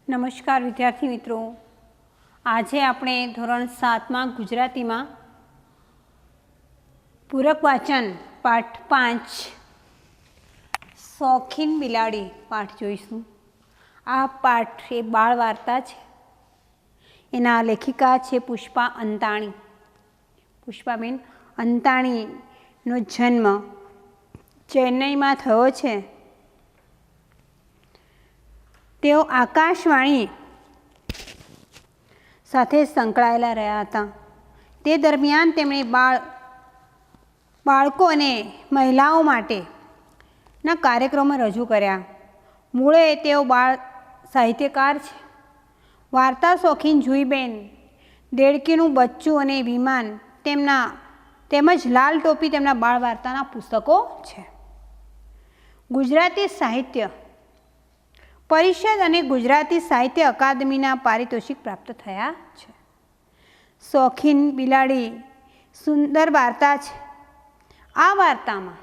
નમસ્કાર વિદ્યાર્થી મિત્રો, આજે આપણે ધોરણ 7માં ગુજરાતીમાં પૂરક વાચન પાઠ 5 શોખીન બિલાડી પાઠ જોઈશું। આ પાઠ એ બાળ વાર્તા છે। એના લેખિકા છે પુષ્પા અંતાણી। પુષ્પાબેન અંતાણીનો જન્મ ચેન્નઈમાં થયો છે। તેઓ આકાશવાણી સાથે સંકળાયેલા રહ્યા હતા। તે દરમિયાન તેમણે બાળકો અને મહિલાઓ માટેના કાર્યક્રમો રજૂ કર્યા। મૂળે તેઓ બાળ સાહિત્યકાર છે। વાર્તા શોખીન જુઈબેન, દેડકીનું બચ્ચું અને વિમાન તેમજ લાલ ટોપી તેમના બાળ વાર્તાના પુસ્તકો છે। ગુજરાતી સાહિત્ય પરિષદ અને ગુજરાતી સાહિત્ય અકાદમીના પારિતોષિક પ્રાપ્ત થયા છે। શોખીન બિલાડી સુંદર વાર્તા છે। આ વાર્તામાં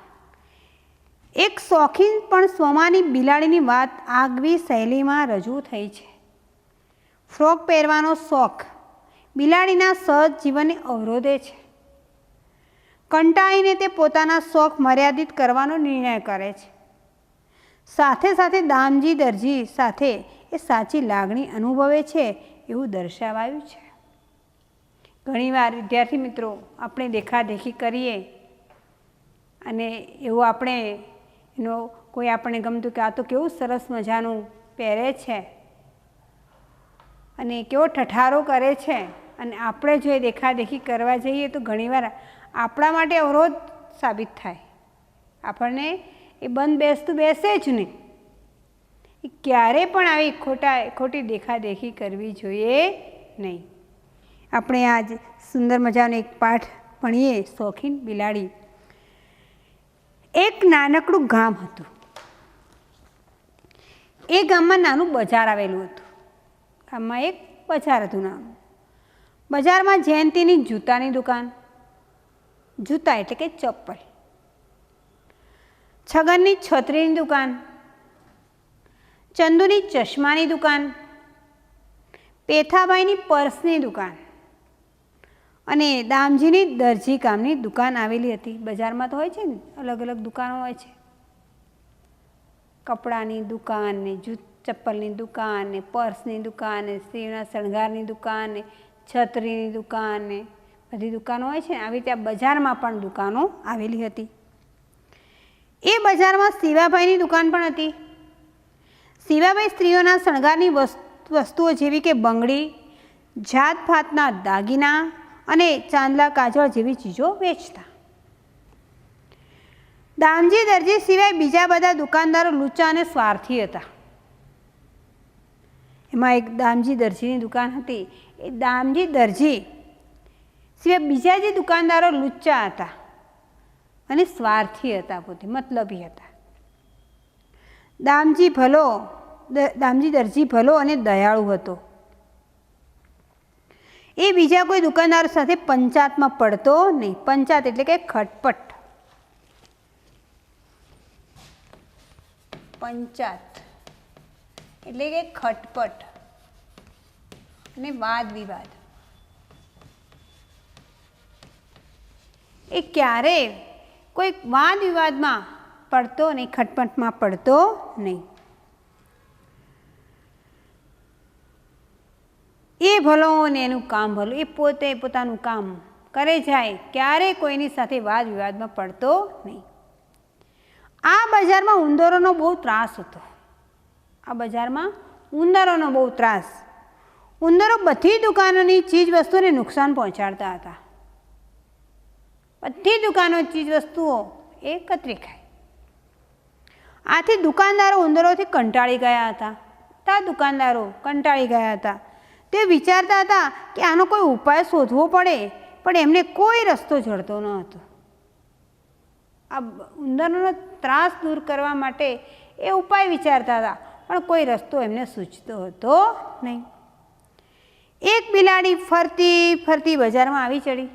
એક શોખીન પણ સ્વમાની બિલાડીની વાત આગવી શૈલીમાં રજૂ થઈ છે। ફ્રોક પહેરવાનો શોખ બિલાડીના સહજ જીવનને અવરોધે છે। કંટાળીને તે પોતાના શોખ મર્યાદિત કરવાનો નિર્ણય કરે છે। સાથે સાથે દામજી દરજી સાથે એ સાચી લાગણી અનુભવે છે એવું દર્શાવાયું છે। ઘણીવાર વિદ્યાર્થી મિત્રો આપણે દેખાદેખી કરીએ અને એવું કોઈ આપણે ગમતું કે આ તો કેવું સરસ મજાનું પહેરે છે અને કેવો ઠઠારો કરે છે, અને આપણે જો એ દેખાદેખી કરવા જઈએ તો ઘણીવાર આપણા માટે અવરોધ સાબિત થાય। આપણને એ બંધ બેસતું બેસે જ નહીં। એ ક્યારેય પણ આવી ખોટી દેખાદેખી કરવી જોઈએ નહીં। આપણે આજ સુંદર મજાનો એક પાઠ ભણીએ, શોખીન બિલાડી। એક નાનકડું ગામ હતું। એ ગામમાં નાનું બજાર આવેલું હતું। ગામમાં એક બજાર હતું નાનું। બજારમાં જયંતીની જૂતાની દુકાન, જૂતા એટલે કે ચપ્પલ, છગનની છત્રીની દુકાન, ચંદુની ચશ્માની દુકાન, પેથાભાઈની પર્સની દુકાન અને દામજીની દરજી કામની દુકાન આવેલી હતી। બજારમાં તો હોય છે ને, અલગ અલગ દુકાનો હોય છે। કપડાની દુકાન ને, ચપ્પલની દુકાન ને, પર્સની દુકાન ને, સ્ત્રીના શણગારની દુકાન ને, છત્રીની દુકાન ને, બધી દુકાનો હોય છે ને, આવી રીતે બજારમાં પણ દુકાનો આવેલી હતી। એ બજારમાં શિવાભાઈની દુકાન પણ હતી। શિવાભાઈ સ્ત્રીઓના શણગારની વસ્તુઓ જેવી કે બંગડી, જાતભાતના દાગીના અને ચાંદલા કાજળ જેવી ચીજો વેચતા। દામજી દરજી સિવાય બીજા બધા દુકાનદારો લુચ્ચા અને સ્વાર્થી હતા। એમાં એક દામજી દરજીની દુકાન હતી। એ દામજી દરજી સિવાય બીજા જે દુકાનદારો લુચ્ચા હતા અને સ્વાર્થી હતા, પોતે મતલબી હતા। દામજી દરજી ભલો અને દયાળુ હતો। એ બીજા કોઈ દુકાનદારો સાથે પંચાતમાં પડતો નહીં। પંચાત એટલે કે ખટપટ। પંચાત એટલે કે ખટપટ અને વાદ વિવાદ। એ ક્યારેય કોઈ વાદ વિવાદમાં પડતો નહીં, ખટપટમાં પડતો નહીં। એ ભલો ને એનું કામ ભલું। એ પોતે પોતાનું કામ કરે જાય, ક્યારેય કોઈની સાથે વાદ વિવાદમાં પડતો નહીં। આ બજારમાં ઉંદરોનો બહુ ત્રાસ હતો। આ બજારમાં ઉંદરોનો બહુ ત્રાસ। ઉંદરો બધી દુકાનોની ચીજ વસ્તુઓને નુકસાન પહોંચાડતા હતા। બધી દુકાનો ચીજ વસ્તુઓ એ કતરી ખાય। આથી દુકાનદારો ઉંદરોથી કંટાળી ગયા હતા। તે વિચારતા હતા કે આનો કોઈ ઉપાય શોધવો પડે, પણ એમને કોઈ રસ્તો જડતો ન હતો। આ ઉંદરોનો ત્રાસ દૂર કરવા માટે એ ઉપાય વિચારતા હતા, પણ કોઈ રસ્તો એમને સૂચતો હતો નહીં। એક બિલાડી ફરતી ફરતી બજારમાં આવી ચડી।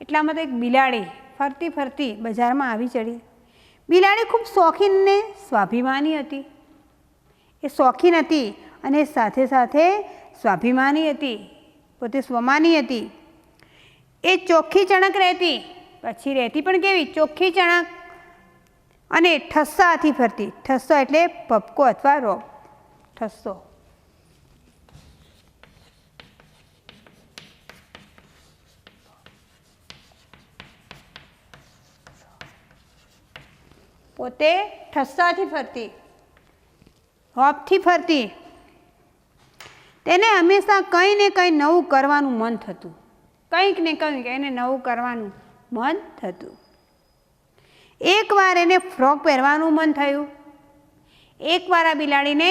એટલામાં તો એક બિલાડી ફરતી ફરતી બજારમાં આવી ચડી। બિલાડી ખૂબ શોખીન ને સ્વાભિમાની હતી। એ શોખીન હતી અને સાથે સાથે સ્વાભિમાની હતી, પોતે સ્વમાની હતી. એ ચોખ્ખી ચણક રહેતી, પછી રહેતી પણ કેવી ચોખ્ખી ચણક, અને ઠસ્સાથી ફરતી. ઠસ્સો એટલે પપકો અથવા રોબ. ઠસ્સો પોતે ઠસ્સાથી ફરતી, હોપથી ફરતી. તેને હંમેશા કંઈ ને કંઈ નવું કરવાનું મન થતું, કંઈક ને કંઈક એને નવું કરવાનું મન થતું. એકવાર એને ફ્રોક પહેરવાનું મન થયું, એકવાર આ બિલાડીને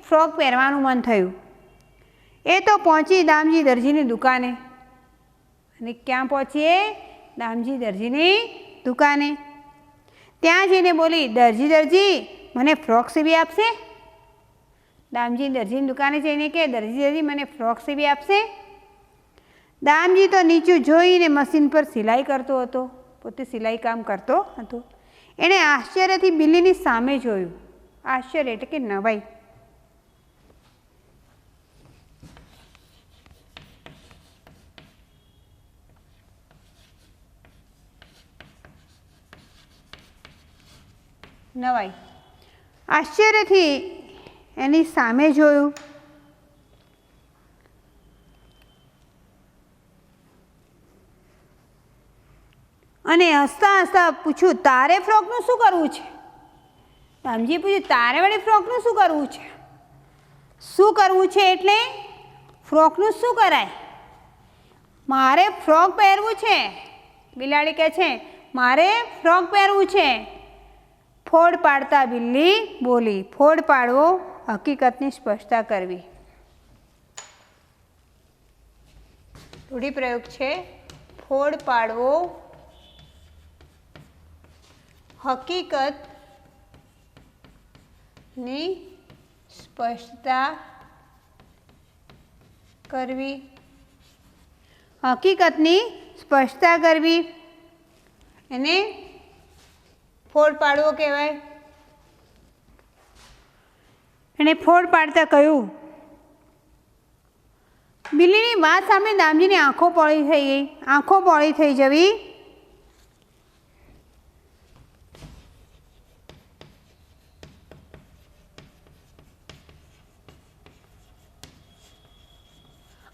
ફ્રોક પહેરવાનું મન થયું. એ તો પહોંચી દામજી દરજીની દુકાને. અને ક્યાં પહોંચી? એ દામજી દરજીની દુકાને. ત્યાં જઈને બોલી, દરજી દરજી મને ફ્રોક સીવી આપશે? દામજી દરજીની દુકાને જઈને કે, દરજી દરજી મને ફ્રોક સીવી આપશે? દામજી તો નીચું જોઈને મશીન પર સિલાઈ કરતો હતો, પોતે સિલાઈ કામ કરતો હતો. એણે આશ્ચર્યથી બિલ્લીની સામે જોયું. આશ્ચર્ય એટલે કે નવાઈ. નવાઈ. આશ્ચર્યથી એની સામે જોયું. અને હસતા હસતા પૂછ્યું, તારે ફ્રોકનું શું કરવું છે? દામજીએ પૂછ્યું, તારે વળી ફ્રોકનું શું કરવું છે? શું કરવું છે એટલે ફ્રોકનું શું કરાય? મારે ફ્રોક પહેરવું છે. બિલાડી કહે છે, મારે ફ્રોક પહેરવું છે. ફોડ પાડતા બિલ્લી બોલી. ફોડ પાડવો, હકીકતની સ્પષ્ટતા કરવી. રૂઢિપ્રયોગ છે. ફોડ પાડવો, હકીકતની સ્પષ્ટતા કરવી. હકીકતની સ્પષ્ટતા કરવી એને ફોડ પાડવો કહેવાય. એણે ફોડ પાડતા કહ્યું. બિલ્લીની વાત સામે દામજીની આંખો પોળી થઈ ગઈ. આંખો પોળી થઈ જવી.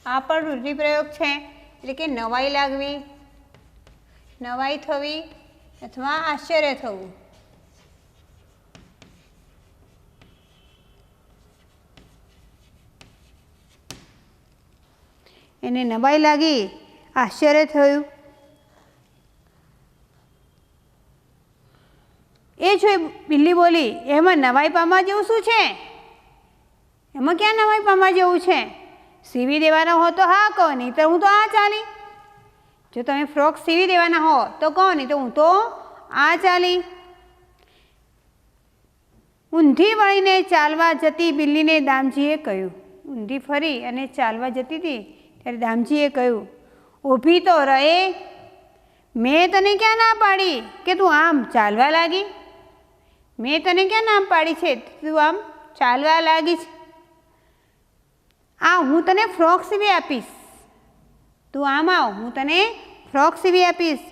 આ પણ રૂઢિપ્રયોગ છે, એટલે કે નવાઈ લાગવી, નવાઈ થવી અથવા આશ્ચર્ય થવું. એને નવાઈ લાગી, આશ્ચર્ય થયું. એ જોઈ બિલ્લી બોલી, એમાં નવાઈ પામવા જેવું શું છે? એમાં ક્યાં નવાઈ પામવા જેવું છે? સીવી દેવાના હો તો હા કહો, નહીં તો હું તો આ ચાલી. જો તમે ફ્રોક સીવી દેવાના હો તો કહો, નહીં તો હું તો આ ચાલી. ઊંધી વળીને ચાલવા જતી બિલ્લીને દામજીએ કહ્યું. ઊંધી ફરી અને ચાલવા જતી હતી ત્યારે દામજીએ કહ્યું, ઊભી તો રહે, મેં તને ક્યાં ના પાડી કે તું આમ ચાલવા લાગી? મેં તને ક્યાં ના પાડી છે તું આમ ચાલવા લાગી છે? આ હું તને ફ્રોક સીવી આપીશ, તું આમ આવ, હું તને ફ્રોક સીવી આપીશ.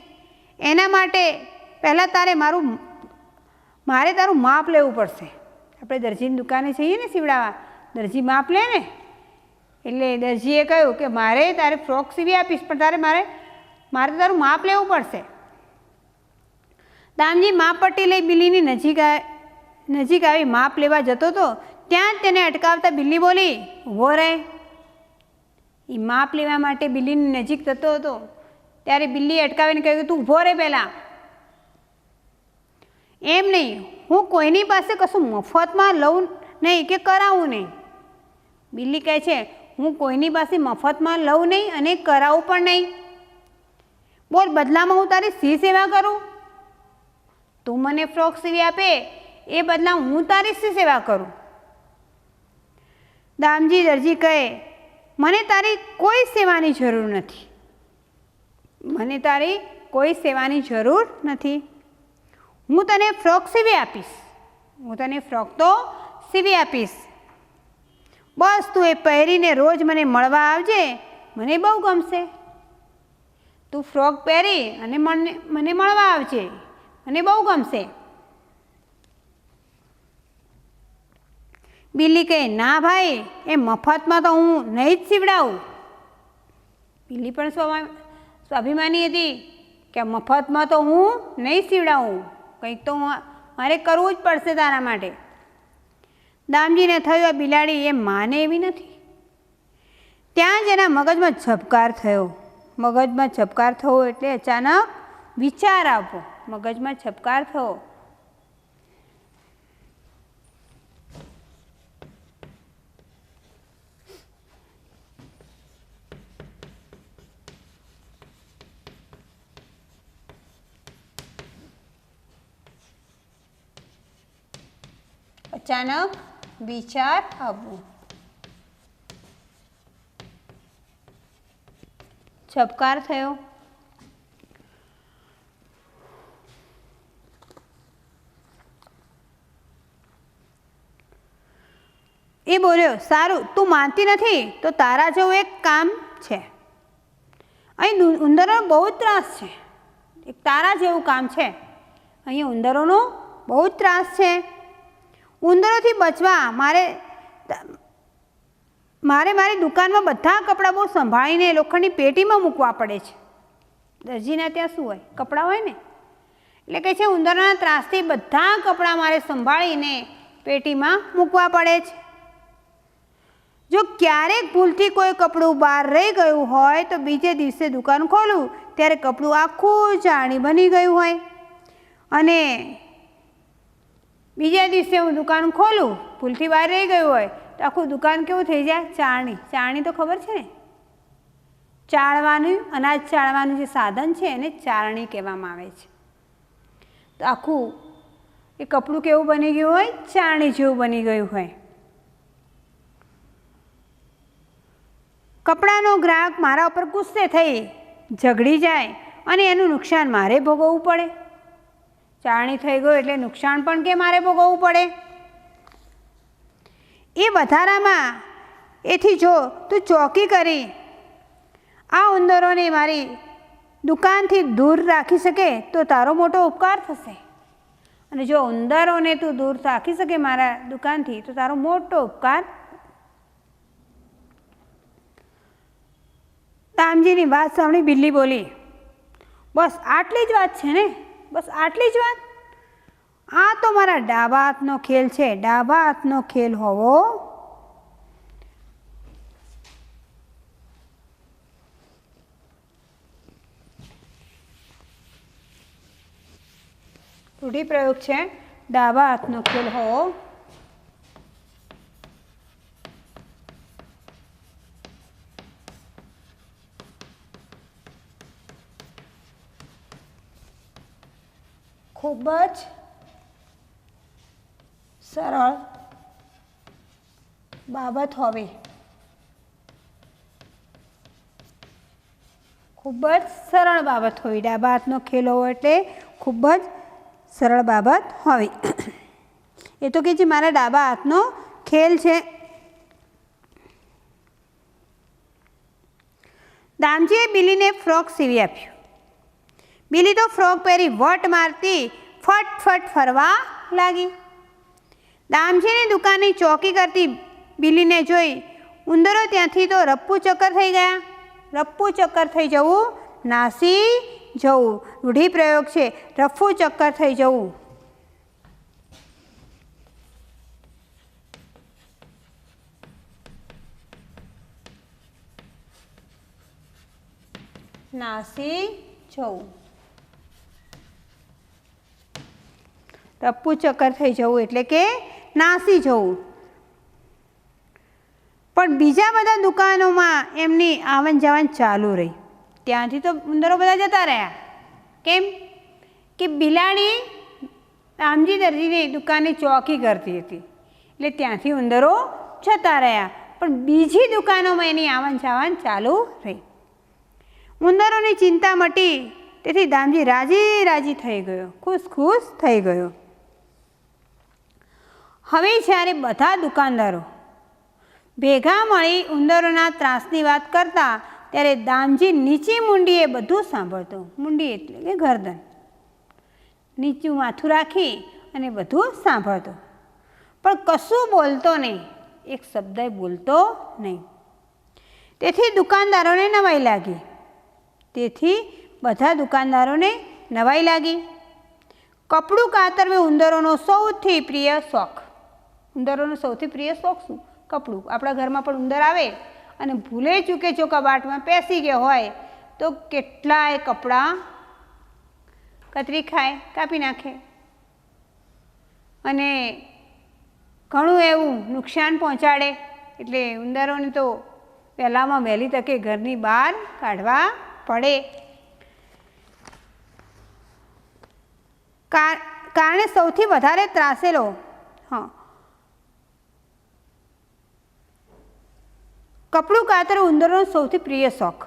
એના માટે પહેલાં મારે તારું માપ લેવું પડશે. આપણે દરજીની દુકાને જઈએ ને સીવડાવવા, દરજી માપ લે ને, એટલે દરજીએ કહ્યું કે મારે તારે ફ્રોક સીવી આપીશ, પણ મારે તારું માપ લેવું પડશે. દામજી માપ પટ્ટી લઈ બિલ્લીની નજીક આવી માપ લેવા જતો હતો. ત્યાં જ તેને અટકાવતા બિલ્લી બોલી, ઊભો રહે. એ માપ લેવા માટે બિલ્લીની નજીક જતો હતો ત્યારે બિલ્લીએ અટકાવીને કહ્યું, તું ઊભો રહે પહેલાં. એમ નહીં, હું કોઈની પાસે કશું મફતમાં લઉં નહીં કે કરાવું નહીં. બિલ્લી કહે છે, હું કોઈની પાસે મફતમાં લઉં નહીં અને કરાવું પણ નહીં. બોલ, બદલામાં હું તારી શી સેવા કરું? તું મને ફ્રોક સીવી આપે એ બદલા હું તારી શી સેવા કરું? દામજી દરજી કહે, મને તારી કોઈ સેવાની જરૂર નથી. મને તારી કોઈ સેવાની જરૂર નથી. હું તને ફ્રોક સીવી આપીશ. હું તને ફ્રોક તો સીવી આપીશ. બસ તું એ પહેરીને રોજ મને મળવા આવજે, મને બહુ ગમશે. તું ફ્રોક પહેરી અને મને મળવા આવજે, મને બહુ ગમશે. બિલ્લી કહે, ના ભાઈ, એ મફતમાં તો હું નહીં જ સીવડાવું. બિલ્લી પણ સ્વાભિમાની હતી કે મફતમાં તો હું નહીં સીવડાવું, કંઈક તો મારે કરવું જ પડશે તારા માટે. દામજીને થયું આ બિલાડી એ માને એવી નથી. ત્યાં જ એના મગજમાં ઝબકાર થયો. મગજમાં ઝબકાર થયો એટલે અચાનક વિચાર આવવો. મગજમાં ઝબકાર થયો. અચાનક વિચાર આવવો. ઝબકાર થયો. એ બોલ્યો, સારું, તું માનતી નથી તો તારા જેવું એક કામ છે. અહીં ઉંદરોનો બહુ જ ત્રાસ છે. એક તારા જેવું કામ છે. અહીં ઉંદરોનો બહુ જ ત્રાસ છે. ઉંદરોથી બચવા મારી દુકાનમાં બધા કપડાં બહુ સંભાળીને લોખંડની પેટીમાં મૂકવા પડે છે. દરજીના ત્યાં શું હોય? કપડાં હોય ને. એટલે કે છે ઉંદરોના ત્રાસથી બધા કપડાં મારે સંભાળીને પેટીમાં મૂકવા પડે છે. જો ક્યારેક ભૂલથી કોઈ કપડું બહાર રહી ગયું હોય તો બીજે દિવસે દુકાન ખોલું ત્યારે કપડું આખું ચાણી બની ગયું હોય, અને બીજા દિવસે હું દુકાન ખોલું, ભૂલથી બહાર રહી ગયું હોય તો આખું દુકાન કેવું થઈ જાય? ચાળણી. ચાળણી તો ખબર છે ને? ચાળવાનું, અનાજ ચાળવાનું જે સાધન છે એને ચાળણી કહેવામાં આવે છે. તો આખું એ કપડું કેવું બની ગયું હોય? ચાળણી જેવું બની ગયું હોય. કપડાનો ગ્રાહક મારા ઉપર ગુસ્સે થઈ ઝઘડી જાય અને એનું નુકસાન મારે ભોગવવું પડે. ચાળણી થઈ ગયું એટલે નુકસાન પણ કે મારે ભોગવવું પડે. એ વધારામાં એથી જો તું ચોકી કરી આ ઉંદરોને મારી દુકાનથી દૂર રાખી શકે તો તારો મોટો ઉપકાર થશે. અને જો ઉંદરોને તું દૂર રાખી શકે મારા દુકાનથી તો તારો મોટો ઉપકાર. દામજીની વાત સાંભળી બિલ્લી બોલી, બસ આટલી જ વાત છે ને? બસ આટલી જ વાત? આ તો મારા ડાબા હાથનો ખેલ છે. ડાબા હાથનો ખેલ હોવો રૂઢિપ્રયોગ છે. ડાબા હાથનો ખેલ હોવો. ખૂબ જ સરળ બાબત હોવી. ખૂબ જ સરળ બાબત હોવી. ડાબા હાથનો ખેલ હોવો એટલે ખૂબ જ સરળ બાબત હોવી. એ તો કે જે મારા ડાબા હાથનો ખેલ છે. દામજીએ બિલ્લીને ફ્રોક સીવી આપ્યું. બિલ્લી તો ફ્રોક પહેરી વટ મારતી ફટફટ ફરવા લાગી. દામજીની દુકાનની ચોકી કરતી બિલ્લીને જોઈ ઉંદરો ત્યાંથી તો રપ્પુ ચક્કર થઈ ગયા. રપ્પુ ચક્કર થઈ જવું, નાસી જવું. રૂઢિપ્રયોગ છે રફ્ફુ ચક્કર થઈ જવું. નાસી જવું. રપ્પુ ચક્કર થઈ જવું એટલે કે નાસી જવું. પણ બીજા બધા દુકાનોમાં એમની આવન જાવન ચાલુ રહી. ત્યાંથી તો ઉંદરો બધા જતા રહ્યા. કેમ કે બિલાડી દામજી દરજીની દુકાને ચોકી કરતી હતી એટલે ત્યાંથી ઉંદરો જતા રહ્યા. પણ બીજી દુકાનોમાં એની આવન જાવન ચાલુ રહી. ઉંદરોની ચિંતા મટી તેથી દામજી રાજી રાજી થઈ ગયો, ખુશ ખુશ થઈ ગયો. હવે જ્યારે બધા દુકાનદારો ભેગા મળી ઉંદરોના ત્રાસની વાત કરતા ત્યારે દામજી નીચી મૂંડીએ બધું સાંભળતો. મૂંડી એટલે કે ગરદન, નીચું માથું રાખી અને બધું સાંભળતો, પણ કશું બોલતો નહીં, એક શબ્દ બોલતો નહીં. તેથી દુકાનદારોને નવાઈ લાગી. બધા દુકાનદારોને નવાઈ લાગી. કપડું કાતરવું ઉંદરોનો સૌથી પ્રિય શોખ. ઉંદરોનો સૌથી પ્રિય શોખ શું? કપડું. આપણા ઘરમાં પણ ઉંદર આવે અને ભૂલે ચૂકે જો કબાટમાં પેસી ગયો હોય તો કેટલાય કપડાં કતરી ખાય, કાપી નાખે અને ઘણું એવું નુકસાન પહોંચાડે. એટલે ઉંદરોને તો પહેલાંમાં વહેલી તકે ઘરની બહાર કાઢવા પડે. કારણે સૌથી વધારે ત્રાસેલો કપડું કાતર ઉંદરોનો સૌથી પ્રિય શોખ.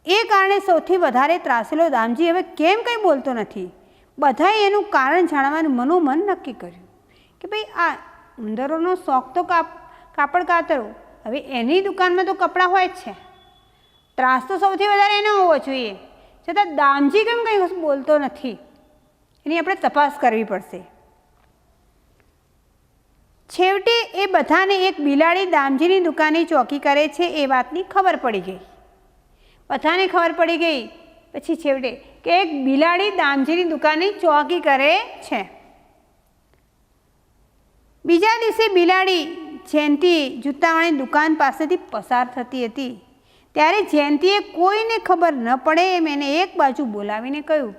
એ કારણે સૌથી વધારે ત્રાસેલો દામજી હવે કેમ કંઈ બોલતો નથી. બધાએ એનું કારણ જાણવાનું મનોમન નક્કી કર્યું કે ભાઈ આ ઉંદરોનો શોખ તો કાપડ કાતરવું, હવે એની દુકાનમાં તો કપડાં હોય જ છે, ત્રાસ તો સૌથી વધારે એનો હોવો જોઈએ, છતાં દામજી કેમ કંઈ બોલતો નથી, એની આપણે તપાસ કરવી પડશે. છેવટે એ બધાને એક બિલાડી દામજીની દુકાને ચોકી કરે છે એ વાતની ખબર પડી ગઈ. બધાને ખબર પડી ગઈ પછી છેવટે કે એક બિલાડી દામજીની દુકાને ચોકી કરે છે. બીજા દિવસે બિલાડી જયંતી જૂતાવાળી દુકાન પાસેથી પસાર થતી હતી ત્યારે જયંતીએ કોઈને ખબર ન પડે એમ એને એક બાજુ બોલાવીને કહ્યું,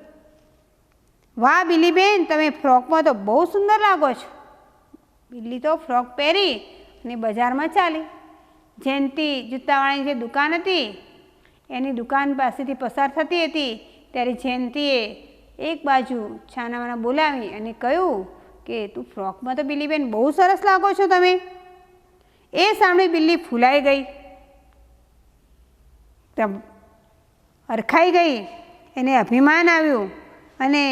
વાહ બિલીબેન, તમે ફ્રોકમાં તો બહુ સુંદર લાગો છો. બિલ્લી તો ફ્રોક પહેરી અને બજારમાં ચાલી. જયંતી જૂતાવાળાની જે દુકાન હતી એની દુકાન પાસેથી પસાર થતી હતી ત્યારે જયંતીએ એક બાજુ છાનામાના બોલાવી અને કહ્યું કે તું ફ્રોકમાં તો બિલ્લીબેન બહુ સરસ લાગો છો તમે. એ સાંભળી બિલ્લી ફૂલાઈ ગઈ, હરખાઈ ગઈ, એને અભિમાન આવ્યું અને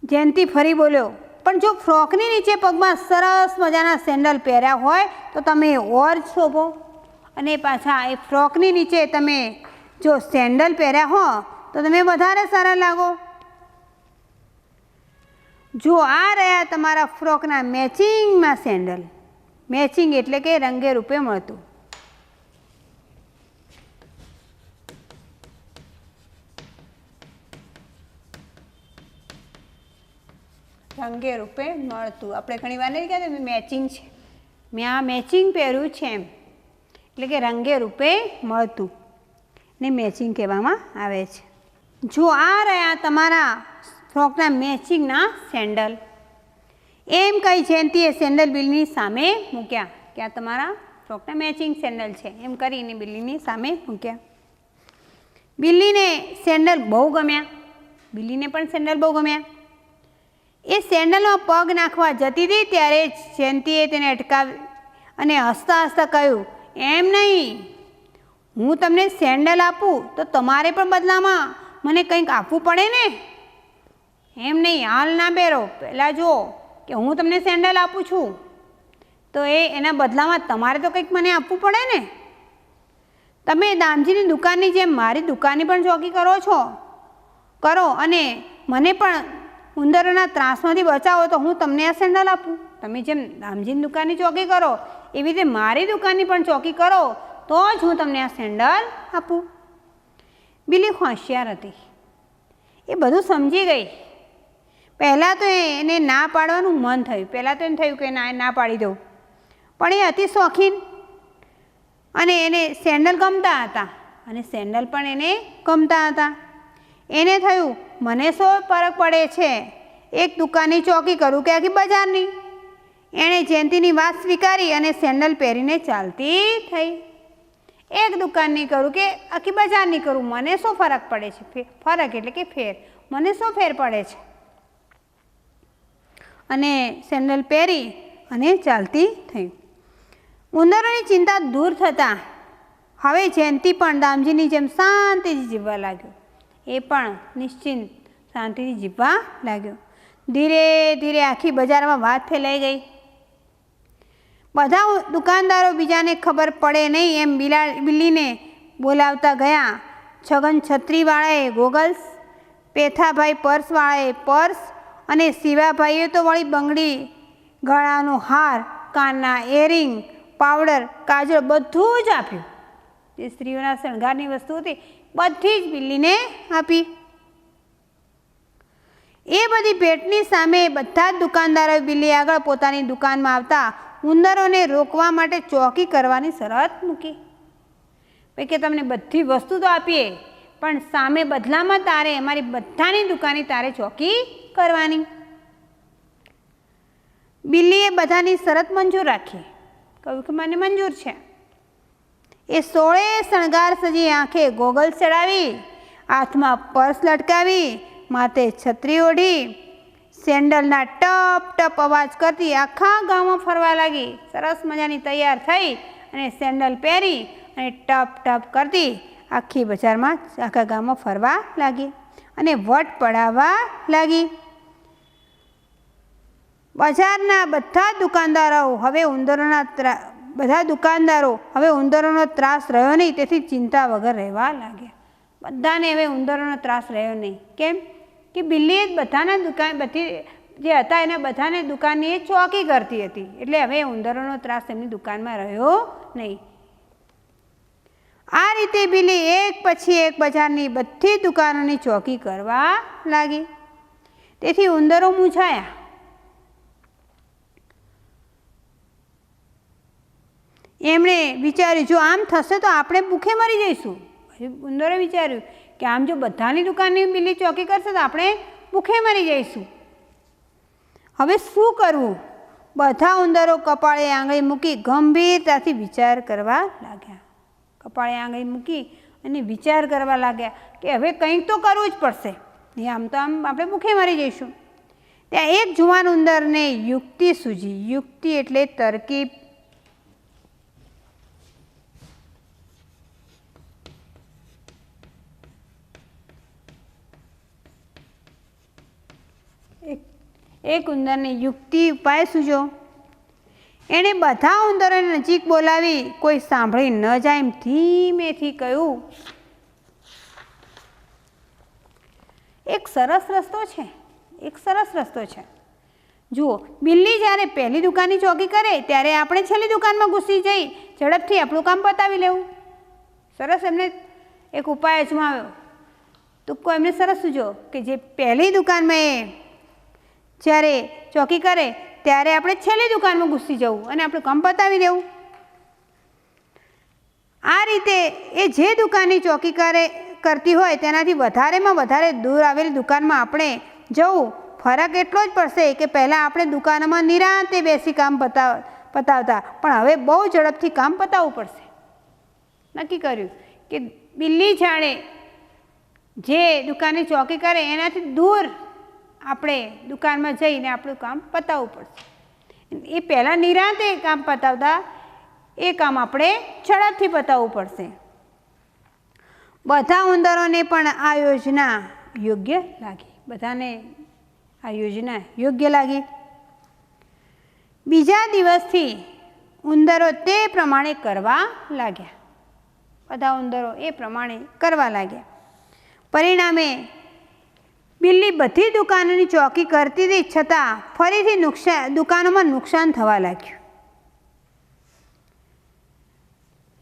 જયંતી ફરી બોલ્યો, પણ જો ફ્રોકની નીચે પગમાં સરસ મજાના સેન્ડલ પહેર્યા હોય તો તમે ઓર શોભો, અને પાછા એ ફ્રોકની નીચે તમે જો સેન્ડલ પહેર્યા હો તો તમે વધારે સારા લાગો. જો આ રહ્યા તમારા ફ્રોકના મેચિંગમાં સેન્ડલ. મેચિંગ એટલે કે રંગે રૂપે મળતું. રંગે રૂપે મળતું. આપણે ઘણી વાર નહીં કહેતા મેચિંગ છે, મેં આ મેચિંગ પહેર્યું છે એમ, એટલે કે રંગે રૂપે મળતું ને મેચિંગ કહેવામાં આવે છે. જો આ રહ્યા તમારા ફ્રોકના મેચિંગના સેન્ડલ. એમ કહી જયંતીએ સેન્ડલ બિલ્લીની સામે મૂક્યા કે આ તમારા ફ્રોકના મેચિંગ સેન્ડલ છે એમ કરીને બિલ્લીની સામે મૂક્યા. બિલ્લીને સેન્ડલ બહુ ગમ્યા. બિલ્લીને પણ સેન્ડલ બહુ ગમ્યા. એ સેન્ડલમાં પગ નાખવા જતી હતી ત્યારે જયંતીએ તેને અટકાવી અને હસતા હસતા કહ્યું, એમ નહીં, હું તમને સેન્ડલ આપું તો તમારે પણ બદલામાં મને કંઈક આપવું પડે ને. એમ નહીં, હાલ ના પહેરો, પહેલાં જુઓ કે હું તમને સેન્ડલ આપું છું તો એના બદલામાં તમારે તો કંઈક મને આપવું પડે ને. તમે દામજીની દુકાનની જેમ મારી દુકાનની પણ ચોકી કરો અને મને પણ ઉંદરોના ત્રાસમાંથી બચાવો તો હું તમને આ સેન્ડલ આપું. તમે જેમ દામજીની દુકાનની ચોકી કરો એવી રીતે મારી દુકાનની પણ ચોકી કરો તો જ હું તમને આ સેન્ડલ આપું. બિલ્લી હોશિયાર હતી, એ બધું સમજી ગઈ. પહેલાં તો એને ના પાડવાનું મન થયું. પહેલાં તો એને થયું કે ના પાડી દઉં, પણ એ અતિ શોખીન અને એને સેન્ડલ ગમતા હતા અને સેન્ડલ પણ એને ગમતા હતા. એને થયું મને શું ફરક પડે છે, એક દુકાનની ચોકી કરું કે આખી બજારની. એણે જયંતીની વાત સ્વીકારી અને સેન્ડલ પહેરીને ચાલતી થઈ. એક દુકાનની કરું કે આખી બજારની કરું, મને શું ફરક પડે છે. ફરક એટલે કે ફેર, મને શું ફેર પડે છે. અને સેન્ડલ પહેરી અને ચાલતી થઈ. ઉંદરોની ચિંતા દૂર થતાં હવે જયંતી પણ દામજીની જેમ શાંતિથી જીવવા લાગ્યો. એ પણ નિશ્ચિંત શાંતિથી જીવવા લાગ્યો. ધીરે ધીરે આખી બજારમાં વાત ફેલાઈ ગઈ બધા દુકાનદારો બીજાને ખબર પડે નહીં એમ બિલ્લીને બોલાવતા ગયા. છગન છત્રીવાળાએ ગોગલ્સ, પેથાભાઈ પર્સવાળાએ પર્સ અને શિવાભાઈએ તો વળી બંગડી, ગળાનો હાર, કાનના એરિંગ, પાવડર, કાજળ બધું જ આપ્યું. જે સ્ત્રીઓના શણગારની વસ્તુ હતી બધી જ બિલ્લીને આપી. એ બધી ભેટની સામે બધા જ દુકાનદારોએ બિલ્લી આગળ પોતાની દુકાનમાં આવતા ઉંદરોને રોકવા માટે ચોકી કરવાની શરત મૂકી. ભાઈ કે તમને બધી વસ્તુ તો આપીએ, પણ સામે બદલામાં તારે અમારી બધાની દુકાને તારે ચોકી કરવાની. બિલ્લીએ બધાની શરત મંજૂર રાખી. કહ્યું કે મને મંજૂર છે. એ 16 શણગાર સજી આંખે ગોગલ ચડાવી, હાથમાં પર્સ લટકાવી, માથે છત્રી ઓઢી, સેન્ડલના ટપ ટપ અવાજ કરતી આખા ગામમાં ફરવા લાગી. સરસ મજાની તૈયાર થઈ અને સેન્ડલ પહેરી અને ટપ ટપ કરતી આખી બજારમાં આખા ગામમાં ફરવા લાગી અને વટ પડાવવા લાગી. બજારના બધા દુકાનદારો હવે ઉંદરોનો ત્રાસ રહ્યો નહીં, તેથી ચિંતા વગર રહેવા લાગ્યા. બધાને હવે ઉંદરોનો ત્રાસ રહ્યો નહીં. કેમ કે બિલ્લી જ બધી જે હતા એના બધાને દુકાનની એ ચોકી કરતી હતી, એટલે હવે ઉંદરોનો ત્રાસ એમની દુકાનમાં રહ્યો નહીં. આ રીતે બિલ્લી એક પછી એક બજારની બધી દુકાનોની ચોકી કરવા લાગી. તેથી ઉંદરો મૂંઝાયા. એમણે વિચાર્યું જો આમ થશે તો આપણે ભૂખે મરી જઈશું. ઉંદરે વિચાર્યું કે આમ જો બધાની દુકાનની બિલ્લી ચોકી કરશે તો આપણે ભૂખે મરી જઈશું. હવે શું કરવું? બધા ઉંદરો કપાળે આંગળી મૂકી ગંભીરતાથી વિચાર કરવા લાગ્યા. કપાળે આંગળી મૂકી અને વિચાર કરવા લાગ્યા કે હવે કંઈક તો કરવું જ પડશે, નહીં આમ તો આમ આપણે ભૂખે મરી જઈશું. ત્યાં એક જુવાન ઉંદરને યુક્તિ સૂજી. યુક્તિ એટલે તરકીબ. એક ઉંદરને યુક્તિ ઉપાય સૂજો. એણે બધા ઉંદરોને નજીક બોલાવી કોઈ સાંભળી ન જાય એમ ધીમેથી કહ્યું, એક સરસ રસ્તો છે. જુઓ, બિલ્લી જ્યારે પહેલી દુકાનની ચોકી કરે ત્યારે આપણે છેલ્લી દુકાનમાં ઘૂસી જઈ ઝડપથી આપણું કામ પતાવી લેવું. સરસ એમને એક ઉપાય અજમાવ્યો. તુક્કો એમને સરસ સૂજો કે જે પહેલી દુકાનમાં જ્યારે ચોકી કરે ત્યારે આપણે છેલ્લી દુકાનમાં ઘૂસી જવું અને આપણું કામ પતાવી દેવું. આ રીતે એ જે દુકાનની ચોકી કરતી હોય તેનાથી વધારેમાં વધારે દૂર આવેલી દુકાનમાં આપણે જવું. ફરક એટલો જ પડશે કે પહેલાં આપણે દુકાનમાં નિરાંતે બેસી કામ પતાવતા, પણ હવે બહુ ઝડપથી કામ પતાવવું પડશે. નક્કી કર્યું કે બિલ્લી જાણે જે દુકાનની ચોકી કરે એનાથી દૂર આપણે દુકાનમાં જઈને આપણું કામ પતાવવું પડશે. એ પહેલાં નિરાંતે કામ પતાવતા એ કામ આપણે ઝડપથી પતાવવું પડશે. બધા ઉંદરોને પણ આ યોજના યોગ્ય લાગી. બધાને આ યોજના યોગ્ય લાગી. બીજા દિવસથી ઉંદરો તે પ્રમાણે કરવા લાગ્યા. બધા ઉંદરો એ પ્રમાણે કરવા લાગ્યા. પરિણામે બિલ્લી બધી દુકાનોની ચોકી કરતી હતી, છતાં ફરીથી દુકાનોમાં નુકસાન થવા લાગ્યું.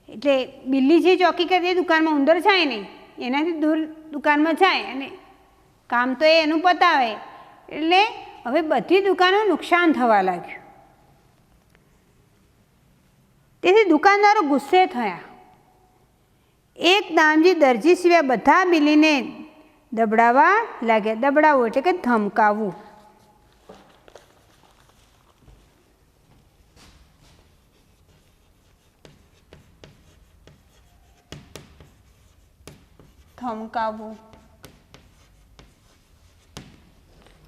એટલે બિલ્લી જે ચોકી કરતી એ દુકાનમાં ઉંદર જાય નહીં, એનાથી દૂર દુકાનમાં જાય અને કામ તો એનું પતાવે, એટલે હવે બધી દુકાનો નુકસાન થવા લાગ્યું. તેથી દુકાનદારો ગુસ્સે થયા. એક દામજી દરજી સિવાય બધા બિલ્લીને દબડાવવા લાગ્યા. દબડાવવું એટલે કે ધમકાવવું.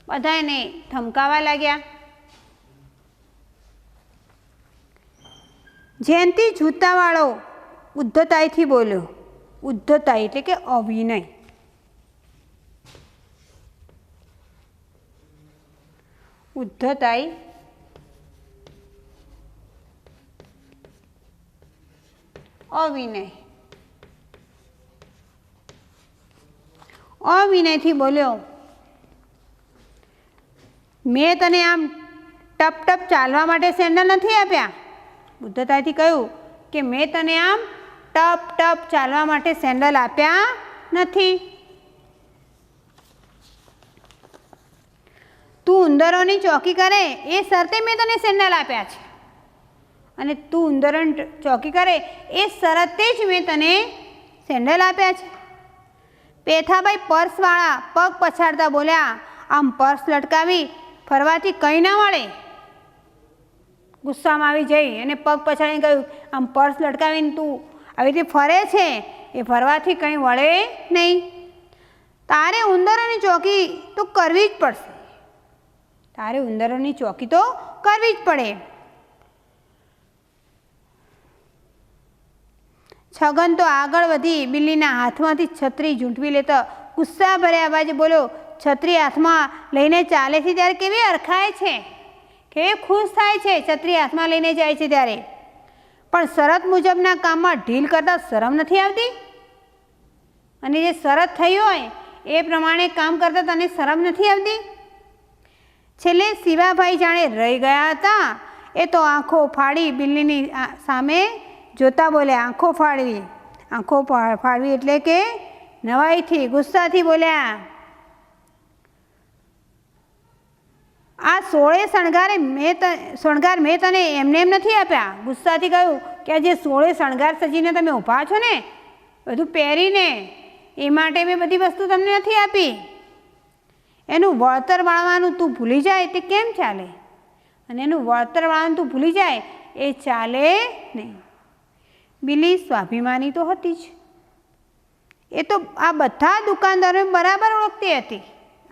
બધા એને ધમકાવવા લાગ્યા. જયંતી જૂતાવાળો ઉદ્ધતાઈથી બોલ્યો. ઉદ્ધતાઈ એટલે કે અવિનય. ઉદ્ધતાઈ અવિનય. અવિનયથી બોલ્યો, મેં તને આમ ટપ ટપ ચાલવા માટે સેન્ડલ નથી આપ્યા. બુદ્ધતાથી કહ્યું કે મેં તને આમ ટપ ટપ ચાલવા માટે સેન્ડલ આપ્યા નથી. તું ઉંદરોની ચોકી કરે એ શરતે મેં તને સેન્ડલ આપ્યા છે, અને તું ઉંદરોની ચોકી કરે એ શરતે જ મેં તને સેન્ડલ આપ્યા છે. પેથાભાઈ પર્સવાળા પગ પછાડતા બોલ્યા, આમ પર્સ લટકાવી ફરવાથી કંઈ ના મળે. ગુસ્સામાં આવી જઈ અને પગ પછાડીને કહ્યું, આમ પર્સ લટકાવીને તું આવી રીતે ફરે છે એ ફરવાથી કંઈ વળે નહીં. તારે ઉંદરોની ચોકી તો કરવી જ પડશે. તારે ઉંદરોની ચોકી તો કરવી જ પડે. છગન તો આગળ વધી બિલ્લીના હાથમાંથી છત્રી ઝૂંટવી લેતો ગુસ્સા ભર્યા અવાજે બોલ્યો, છત્રી હાથમાં લઈને ચાલે છે ત્યારે કેવી અરખાય છે, કેવી ખુશ થાય છે છત્રી હાથમાં લઈને જાય છે ત્યારે. પણ શરત મુજબના કામમાં ઢીલ કરતાં શરમ નથી આવતી? અને જે શરત થઈ હોય એ પ્રમાણે કામ કરતાં તને શરમ નથી આવતી? છેલ્લે શિવાભાઈ જાણે રહી ગયા હતા. એ તો આંખો ફાડી બિલ્લીની સામે જોતા બોલ્યા, આંખો ફાડવી. આંખો ફાડવી એટલે કે નવાઈથી ગુસ્સાથી બોલ્યા, આ 16 શણગાર મેં તને એમને એમ નથી આપ્યા. ગુસ્સાથી કહ્યું કે આ જે 16 શણગાર સજીને તમે ઊભા છો ને બધું પહેરીને, એ માટે મેં બધી વસ્તુ તમને નથી આપી. એનું વળતર વાળવાનું તું ભૂલી જાય તે કેમ ચાલે? અને એનું વળતર વાળવાનું તું ભૂલી જાય એ ચાલે નહીં. બિલ્લી સ્વાભિમાની તો હતી જ. એ તો આ બધા દુકાનદારોને બરાબર ઓળખતી હતી.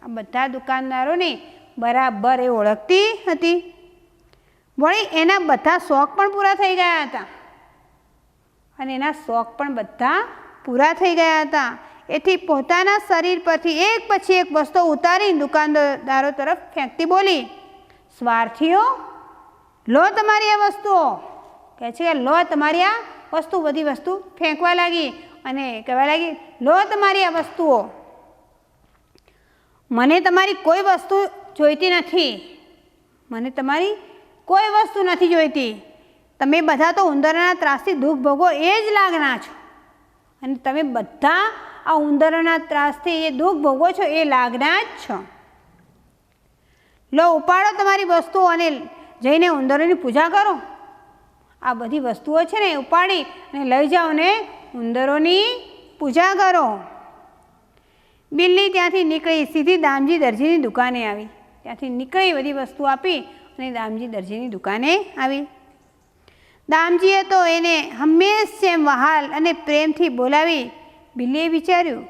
આ બધા દુકાનદારોને બરાબર એ ઓળખતી હતી. વળી એના બધા શોખ પણ પૂરા થઈ ગયા હતા. અને એના શોખ પણ બધા પૂરા થઈ ગયા હતા. એથી પોતાના શરીર પરથી એક પછી એક વસ્તુ ઉતારીને દુકાનદારો તરફ ફેંકતી બોલી, સ્વાર્થીઓ, લો તમારી આ વસ્તુઓ. કહે છે કે લો તમારી આ વસ્તુ. બધી વસ્તુ ફેંકવા લાગી અને કહેવા લાગી, લો તમારી આ વસ્તુઓ. મને તમારી કોઈ વસ્તુ જોઈતી નથી. મને તમારી કોઈ વસ્તુ નથી જોઈતી. તમે બધા તો ઉંદરના ત્રાસથી દુઃખ ભોગવો એ જ લાગના છો. અને તમે બધા આ ઉંદરોના ત્રાસથી એ દુઃખ ભોગવો છો એ લાગના જ છો. લો ઉપાડો તમારી વસ્તુઓ અને જઈને ઉંદરોની પૂજા કરો. આ બધી વસ્તુઓ છે ને ઉપાડી અને લઈ જાઓ ને ઉંદરોની પૂજા કરો. બિલ્લી ત્યાંથી નીકળી સીધી દામજી દરજીની દુકાને આવી. ત્યાંથી નીકળી બધી વસ્તુ આપી અને દામજી દરજીની દુકાને આવી. દામજીએ તો એને હંમેશા વહાલ અને પ્રેમથી બોલાવી. બિલ્લીએ વિચાર્યું,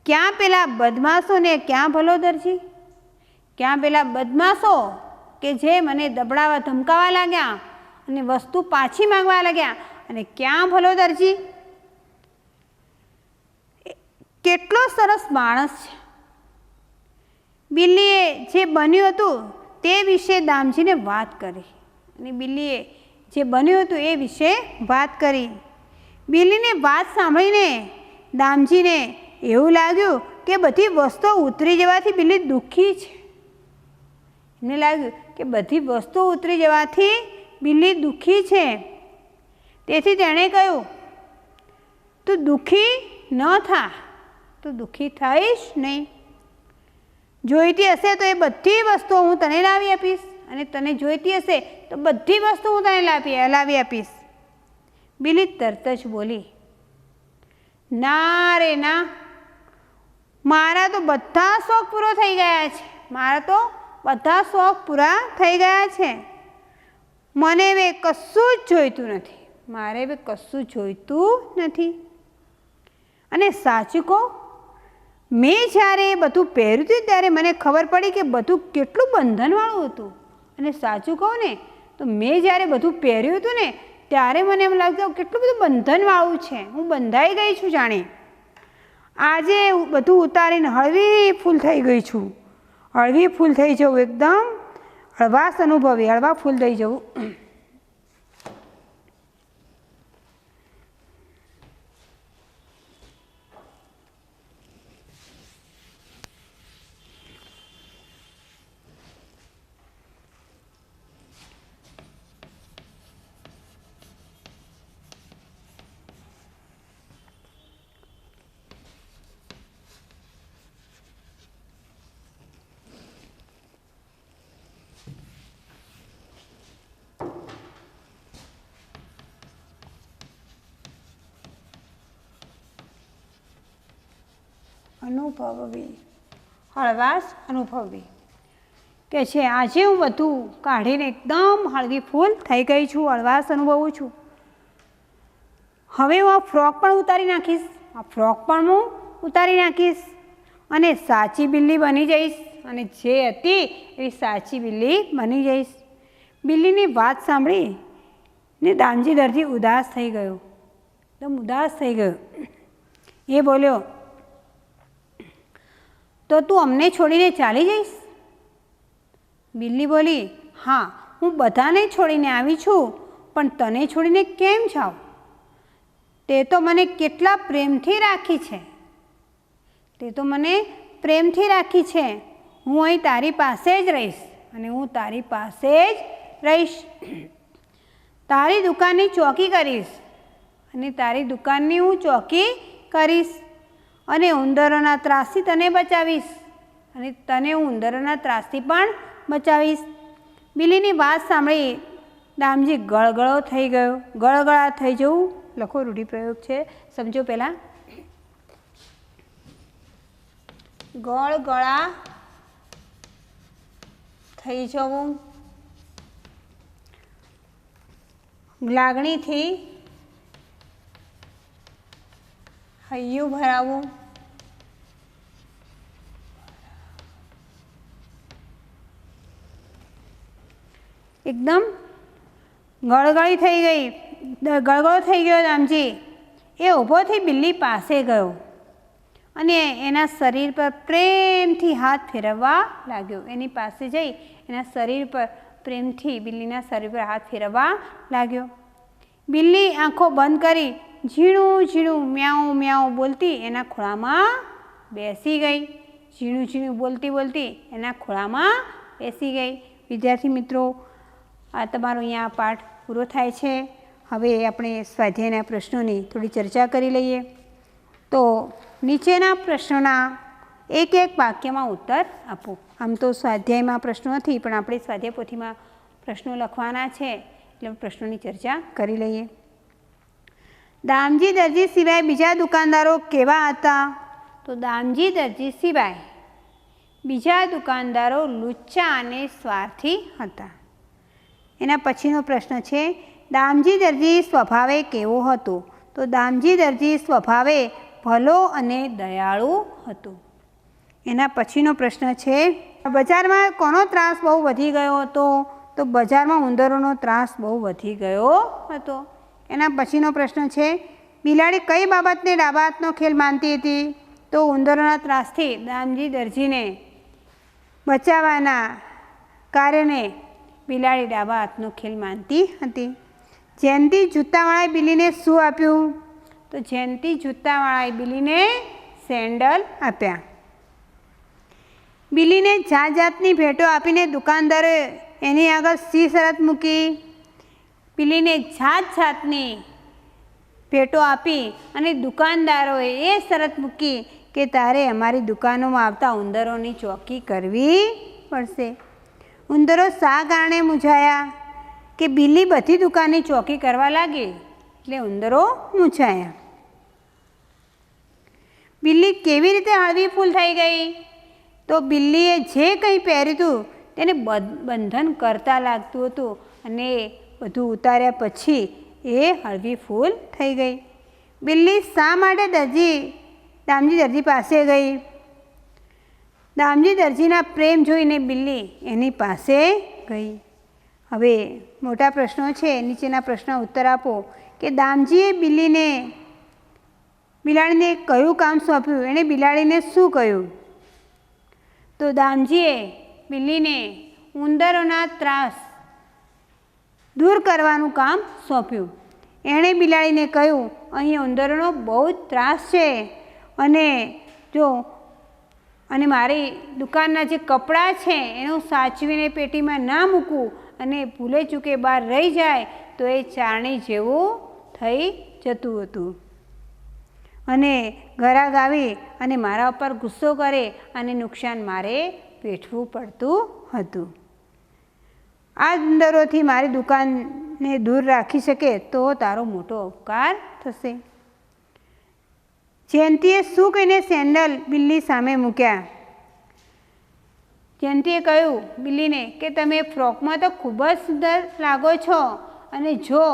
ક્યાં પેલા બદમાશો ને ક્યાં ભલો દરજી? ક્યાં પેલા બદમાશો કે જે મને દબડાવા ધમકાવા લાગ્યા અને વસ્તુ પાછી માંગવા લાગ્યા, અને ક્યાં ભલો દરજી? કેટલો સરસ માણસ છે. બિલ્લીએ જે બન્યું હતું તે વિશે દામજીને વાત કરી. અને બિલ્લીએ જે બન્યું હતું એ વિશે વાત કરી. બિલ્લીની વાત સાંભળીને દામજીને એવું લાગ્યું કે બધી વસ્તુઓ ઉતરી જવાથી બિલ્લી દુઃખી છે. એને લાગ્યું કે બધી વસ્તુઓ ઉતરી જવાથી બિલ્લી દુઃખી છે. તેથી તેણે કહ્યું, તું દુઃખી ન થા, તું દુઃખી થઈશ નહીં. જોઈતી હશે તો એ બધી વસ્તુઓ હું તને લાવી આપીશ, અને તને જોઈતી હશે તો બધી વસ્તુ હું તને લાવી આપીશ. બિલ્લી તરત જ બોલી, ના રે ના, મારા તો બધા શોખ પૂરો થઈ ગયા છે. મારા તો બધા શોખ પૂરા થઈ ગયા છે. મને હવે કશું જ જોઈતું નથી. મારે હવે કશું જોઈતું નથી. અને સાચું કહું, મેં જ્યારે એ બધું પહેર્યું હતું ત્યારે મને ખબર પડી કે બધું કેટલું બંધનવાળું હતું. અને સાચું કહું ને તો મેં જ્યારે બધું પહેર્યું હતું ને ત્યારે મને એમ લાગતું કેટલું બધું બંધનવાળું છે. હું બંધાઈ ગઈ છું જાણે. આજે બધું ઉતારીને હળવી ફૂલ થઈ ગઈ છું. હળવી ફૂલ થઈ જવું, એકદમ હળવાશ અનુભવી, હળવા ફૂલ થઈ જવું. અનુભવવી, હળવાશ અનુભવવી કે છે આજે હું બધું કાઢીને એકદમ હળવી ફૂલ થઈ ગઈ છું, હળવાશ અનુભવું છું. હવે હું આ ફ્રોક પણ ઉતારી નાખીશ, આ ફ્રોક પણ હું ઉતારી નાખીશ અને સાચી બિલ્લી બની જઈશ અને જે હતી એવી સાચી બિલ્લી બની જઈશ. બિલ્લીની વાત સાંભળી ને દામજી દરજી ઉદાસ થઈ ગયો, એકદમ ઉદાસ થઈ ગયો. એ બોલ્યો, તો તું અમને છોડીને ચાલી જઈશ? બિલ્લી બોલી, હા, હું બધાને છોડીને આવી છું, પણ તને છોડીને કેમ જાઉં? તે તો મને કેટલા પ્રેમથી રાખી છે, તે તો મને પ્રેમથી રાખી છે. હું અહીં તારી પાસે જ રહીશ અને હું તારી પાસે જ રહીશ. તારી દુકાનની ચોકી કરીશ અને તારી દુકાનની હું ચોકી કરીશ અને ઉંદરોના ત્રાસથી તને બચાવીશ અને તને હું ઉંદરોના ત્રાસથી પણ બચાવીશ. બિલ્લીની વાત સાંભળી દામજી ગળગળો થઈ ગયો. ગળગળા થઈ જવું લખો રૂઢિપ્રયોગ છે, સમજો પહેલાં. ગળગળા થઈ જવું, લાગણીથી હૈયું ભરાવું, એકદમ ગળગળી થઈ ગઈ, ગળગળો થઈ ગયો દામજી. એ ઊભો થઈ બિલ્લી પાસે ગયો અને એના શરીર પર પ્રેમથી હાથ ફેરવવા લાગ્યો. એની પાસે જઈ એના શરીર પર પ્રેમથી બિલ્લીના શરીર પર હાથ ફેરવવા લાગ્યો. બિલ્લી આંખો બંધ કરી ઝીણું ઝીણું મ્યાઉ મ્યાઉ બોલતી એના ખોળામાં બેસી ગઈ. ઝીણું ઝીણું બોલતી બોલતી એના ખોળામાં બેસી ગઈ. વિદ્યાર્થી મિત્રો, આ તમારો અહીંયા પાઠ પૂરો થાય છે. હવે આપણે સ્વાધ્યાયના પ્રશ્નોની થોડી ચર્ચા કરી લઈએ. તો નીચેના પ્રશ્નોના એક એક વાક્યમાં ઉત્તર આપો. આમ તો સ્વાધ્યાયમાં પ્રશ્નો નથી, પણ આપણે સ્વાધ્યાય પોથીમાં પ્રશ્નો લખવાના છે, એટલે પ્રશ્નોની ચર્ચા કરી લઈએ. દામજી દરજી સિવાય બીજા દુકાનદારો કેવા હતા? તો દામજી દરજી સિવાય બીજા દુકાનદારો લુચ્ચા અને સ્વાર્થી હતા. એના પછીનો પ્રશ્ન છે, દામજી દરજી સ્વભાવે કેવો હતો? તો દામજી દરજી સ્વભાવે ભલો અને દયાળુ હતો. એના પછીનો પ્રશ્ન છે, બજારમાં કોનો ત્રાસ બહુ વધી ગયો હતો? તો બજારમાં ઉંદરોનો ત્રાસ બહુ વધી ગયો હતો. એના પછીનો પ્રશ્ન છે, બિલાડી કઈ બાબતને ડાબા હાથનો ખેલ માનતી હતી? તો ઉંદરોના ત્રાસથી દામજી દરજીને બચાવવાના કાર્યને બિલાડી ડાબા હાથનો ખેલ માનતી હતી. જયંતી જૂતાવાળાએ બિલ્લીને શું આપ્યું? તો જયંતી જૂતાવાળાએ બિલ્લીને સેન્ડલ આપ્યા. બિલ્લીને જાત જાતની ભેટો આપીને દુકાનદારોએ એની આગળ શી શરત મૂકી? બિલ્લીને જાત જાતની ભેટો આપી અને દુકાનદારોએ એ શરત મૂકી કે તારે અમારી દુકાનોમાં આવતા ઉંદરોની ચોકી કરવી પડશે. ઉંદરો શા કારણે મૂંઝાયા? કે બિલ્લી બધી દુકાનની ચોકી કરવા લાગી એટલે ઉંદરો મૂંઝાયા. બિલ્લી કેવી રીતે હળવી ફૂલ થઈ ગઈ? તો બિલ્લીએ જે કંઈ પહેર્યું હતું તેને બંધન કરતા લાગતું હતું અને બધું ઉતાર્યા પછી એ હળવી ફૂલ થઈ ગઈ. બિલ્લી શા માટે દામજી દરજી પાસે ગઈ? દામજી દરજીના પ્રેમ જોઈને બિલ્લી એની પાસે ગઈ. હવે મોટા પ્રશ્નો છે, નીચેના પ્રશ્નો ઉત્તર આપો કે દામજીએ બિલાડીને કયું કામ સોંપ્યું? એણે બિલાડીને શું કહ્યું? તો દામજીએ બિલ્લીને ઉંદરોના ત્રાસ દૂર કરવાનું કામ સોંપ્યું. એણે બિલાડીને કહ્યું, અહીં ઉંદરોનો બહુ જ ત્રાસ છે અને મારી દુકાનના જે કપડાં છે એનું સાચવીને પેટીમાં ના મૂકવું અને ભૂલે ચૂકે બહાર રહી જાય તો એ ચારણી જેવું થઈ જતું હતું અને ઘરાક આવી અને મારા ઉપર ગુસ્સો કરે અને નુકસાન મારે વેઠવું પડતું હતું. આ ઉંદરોથી મારી દુકાનને દૂર રાખી શકે તો તારો મોટો ઉપકાર થશે. જયંતીએ શું કહીને સેન્ડલ બિલ્લી સામે મૂક્યા? જયંતીએ કહ્યું બિલ્લીને કે તમે ફ્રોકમાં તો ખૂબ જ સુંદર લાગો છો, અને જો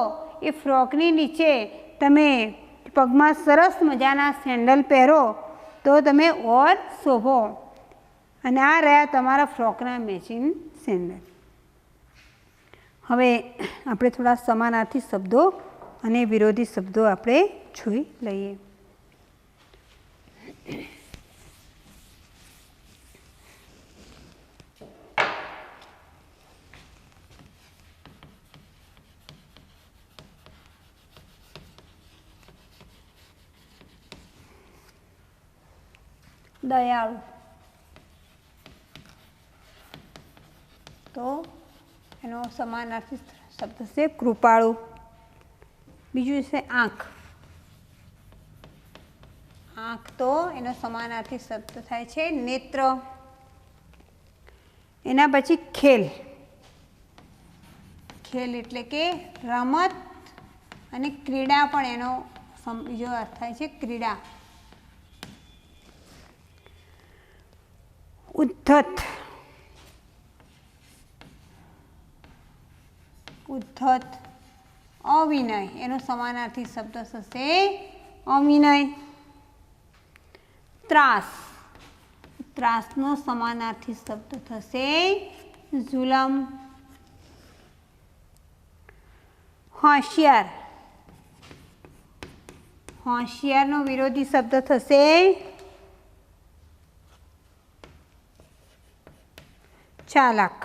એ ફ્રોકની નીચે તમે પગમાં સરસ મજાના સેન્ડલ પહેરો તો તમે ઓર શોભો. અને આ રહ્યા તમારા ફ્રોકના મેચિંગ સેન્ડલ. હવે આપણે થોડા સમાનાર્થી શબ્દો અને વિરોધી શબ્દો આપણે જોઈ લઈએ. દયાળુ, તો એનો સમાનાર્થી શબ્દ છે કૃપાળુ. બીજું છે આંખ. આંખ તો એનો સમાનાર્થી શબ્દ થાય છે નેત્ર. એના પછી ખેલ. ખેલ એટલે કે રમત અને ક્રીડા પણ એનો બીજો અર્થ થાય છે ક્રીડા. ઉદ્ધત. ઉદ્ધત અવિનય, એનો સમાનાર્થી શબ્દ થશે અવિનય. ત્રાસ. ત્રાસનો સમાનાર્થી શબ્દ થશે જુલમ. હોશિયાર. હોશિયારનો વિરોધી શબ્દ થશે ચાલાક.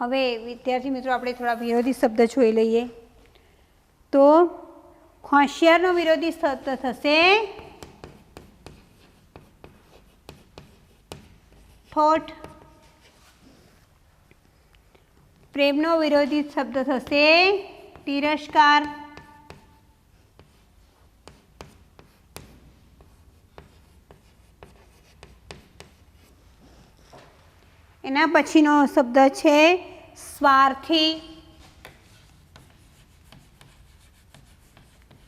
હવે વિદ્યાર્થી મિત્રો આપણે થોડા વિરોધી શબ્દ જોઈ લઈએ. તો હોશિયારનો વિરોધી શબ્દ થશે ઠોઠ. પ્રેમનો વિરોધી શબ્દ થશે તિરસ્કાર. એના પછીનો શબ્દ છે સ્વાર્થી.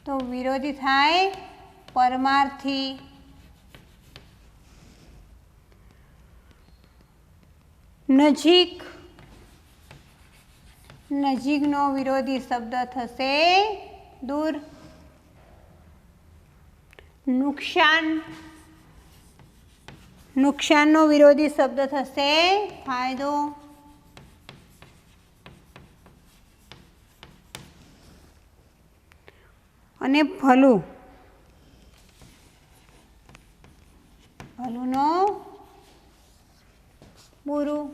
તો વિરોધી થાય પરમાર્થી. નજીક. નજીકનો વિરોધી શબ્દ થશે દૂર. નુકસાન. નુકસાનનો વિરોધી શબ્દ થશે ફાયદો. અને ભલું. ભલુંનો બુરું.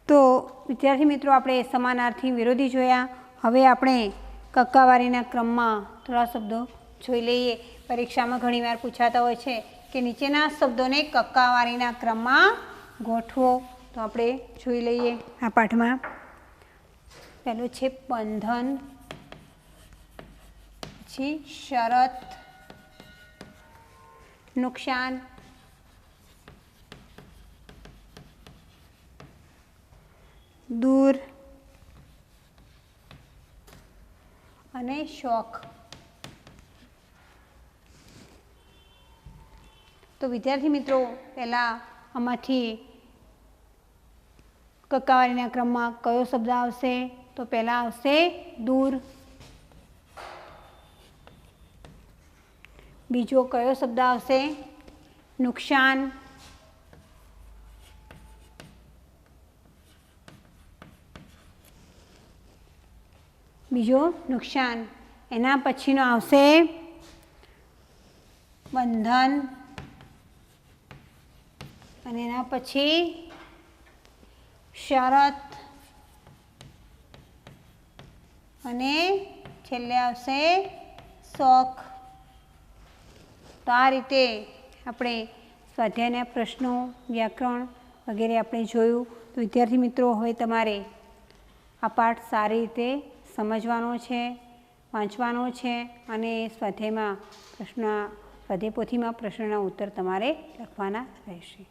તો વિદ્યાર્થી મિત્રો આપણે સમાનાર્થી વિરોધી જોયા. હવે આપણે કક્કાવારીના ક્રમમાં થોડા શબ્દો જોઈ લઈએ. પરીક્ષામાં ઘણીવાર પૂછાતા હોય છે કે નીચેના શબ્દોને કક્કાવારીના ક્રમમાં ગોઠવો. તો આપણે જોઈ લઈએ આ પાઠમાં. પહેલું છે બંધન, પછી શરત, નુકસાન, દૂર અને શોખ. તો વિદ્યાર્થી મિત્રો પહેલાં આમાંથી કક્કાવારીના ક્રમમાં કયો શબ્દ આવશે? તો પહેલાં આવશે દૂર. બીજો કયો શબ્દ આવશે? નુકસાન. બીજો નુકસાન. એના પછીનો આવશે બંધન, અને એના પછી શરત, અને છેલ્લે આવશે શોખ. તો આ રીતે આપણે સ્વાધ્યાયના પ્રશ્નો, વ્યાકરણ વગેરે આપણે જોયું. તો વિદ્યાર્થી મિત્રો હવે તમારે આ પાઠ સારી રીતે સમજવાનો છે, વાંચવાનો છે, અને સ્વાધ્યાય પોથીમાં પ્રશ્નના ઉત્તર તમારે લખવાના રહેશે.